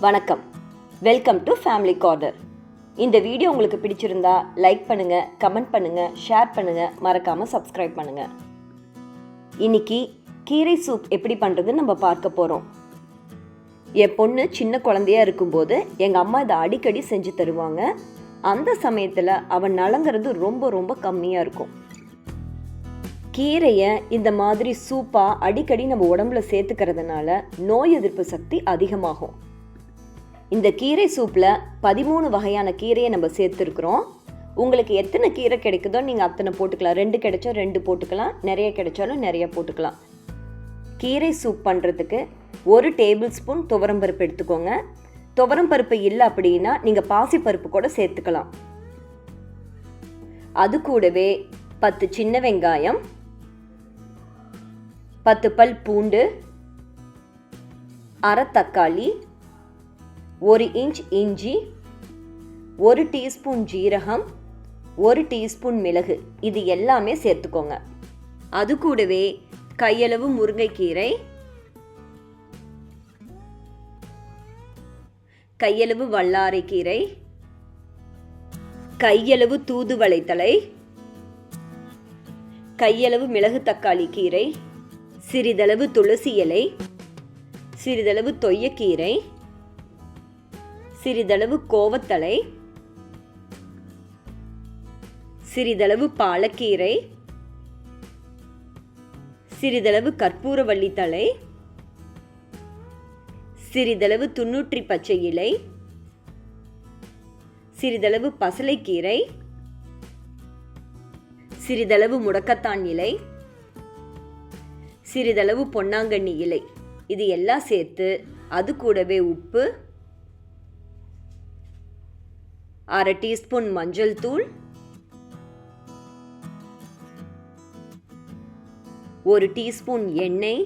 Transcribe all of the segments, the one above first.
வணக்கம், welcome to family corner. இந்த video உங்களுக்கு பிடிச்சிருந்தா லைக் பண்ணுங்கள், கமெண்ட் பண்ணுங்கள், ஷேர் பண்ணுங்கள், மறக்காமல் சப்ஸ்கிரைப் பண்ணுங்கள். இன்னைக்கு கீரை சூப் எப்படி பண்ணுறதுன்னு நம்ம பார்க்க போகிறோம். என் பொண்ணு சின்ன குழந்தையாக இருக்கும்போது எங்கள் அம்மா இதை அடிக்கடி செஞ்சு தருவாங்க. அந்த சமயத்தில் அவன் நலங்கிறது ரொம்ப ரொம்ப கம்மியாக இருக்கும். கீரையை இந்த மாதிரி சூப்பாக அடிக்கடி நம்ம உடம்புல சேர்த்துக்கிறதுனால நோய் எதிர்ப்பு சக்தி அதிகமாகும். இந்த கீரை சூப்பில் 13 வகையான கீரையை நம்ம சேர்த்துருக்குறோம். உங்களுக்கு எத்தனை கீரை கிடைக்குதோ நீங்கள் அத்தனை போட்டுக்கலாம். 2 கிடைச்சா 2 போட்டுக்கலாம், நிறைய கிடைச்சாலும் நிறைய போட்டுக்கலாம். கீரை சூப் பண்ணுறதுக்கு 1 டேபிள் ஸ்பூன் துவரம்பருப்பு எடுத்துக்கோங்க. துவரம்பருப்பு இல்லை அப்படின்னா நீங்கள் பாசிப்பருப்பு கூட சேர்த்துக்கலாம். அது கூடவே 10 சின்ன வெங்காயம், 10 பல் பூண்டு, அரை தக்காளி, 1 இன்ச் இஞ்சி, 1 டீஸ்பூன் ஜீரகம், 1 டீஸ்பூன் மிளகு, இது எல்லாமே சேர்த்துக்கோங்க. அது கூடவே கையளவு முருங்கைக்கீரை, கையளவு வல்லாரைக்கீரை, கையளவு தூதுவளைத்தலை, கையளவு மிளகு தக்காளி கீரை, சிறிதளவு துளசி இலை, சிறிதளவு தொய்யக்கீரை, சிறிதளவு கோவத்தலை, சிறிதளவு பாலக்கீரை, சிறிதளவு கற்பூரவள்ளி தழை, சிறிதளவு துண்ணூற்றி பச்சை இலை, சிறிதளவு பசலைக்கீரை, சிறிதளவு முடக்கத்தான் இலை, சிறிதளவு பொன்னாங்கண்ணி இலை, இது எல்லாம் சேர்த்து அது கூடவே உப்பு, அரை டீஸ்பூன் மஞ்சள் தூள், 1 டீஸ்பூன் எண்ணெய்,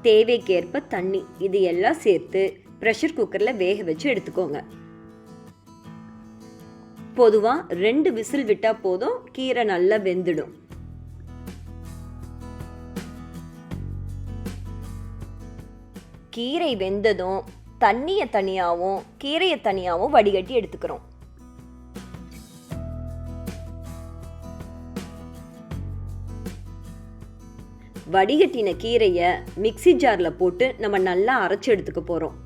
தேவைக்கேற்ப தண்ணி, இது எல்லாம் சேர்த்து ப்ரெஷர் குக்கரில் வேக வச்சு எடுத்துக்கோங்க. பொதுவாக 2 விசில் விட்டால் போதும், கீரை நல்லா வெந்துடும். கீரை வெந்ததும் தண்ணியை தனியாகவும் கீரையை தனியாகவும் வடிகட்டி எடுத்துக்கிறோம். வடிகட்டின கீரையை மிக்ஸி ஜாரில் போட்டு நம்ம நல்லா அரைச்சி எடுத்துக்க போகிறோம்.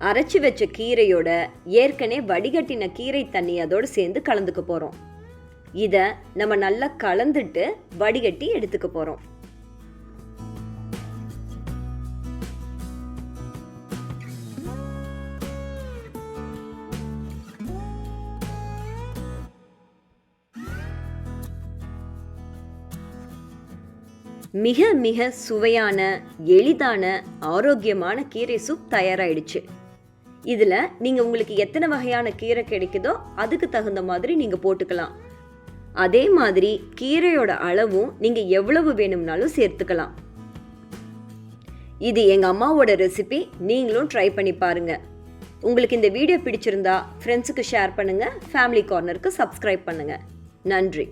அரைச்சி வச்ச கீரையோட ஏற்கனவே வடிகட்டின கீரை தண்ணி அதோடு சேர்ந்து கலந்துக்க போகிறோம். இதை நம்ம நல்லா கலந்துட்டு வடிகட்டி எடுத்துக்க போகிறோம். மிக மிக சுவையான, எளிதான, ஆரோக்கியமான கீரை சூப் தயாராகிடுச்சு. இதில் நீங்கள் உங்களுக்கு எத்தனை வகையான கீரை கிடைக்குதோ அதுக்கு தகுந்த மாதிரி நீங்கள் போட்டுக்கலாம். அதே மாதிரி கீரையோட அளவும் நீங்கள் எவ்வளவு வேணும்னாலும் சேர்த்துக்கலாம். இது எங்கள் அம்மாவோட ரெசிபி, நீங்களும் ட்ரை பண்ணி பாருங்கள். உங்களுக்கு இந்த வீடியோ பிடிச்சிருந்தா ஃப்ரெண்ட்ஸுக்கு ஷேர் பண்ணுங்கள், ஃபேமிலி கார்னருக்கு சப்ஸ்கிரைப் பண்ணுங்கள். நன்றி.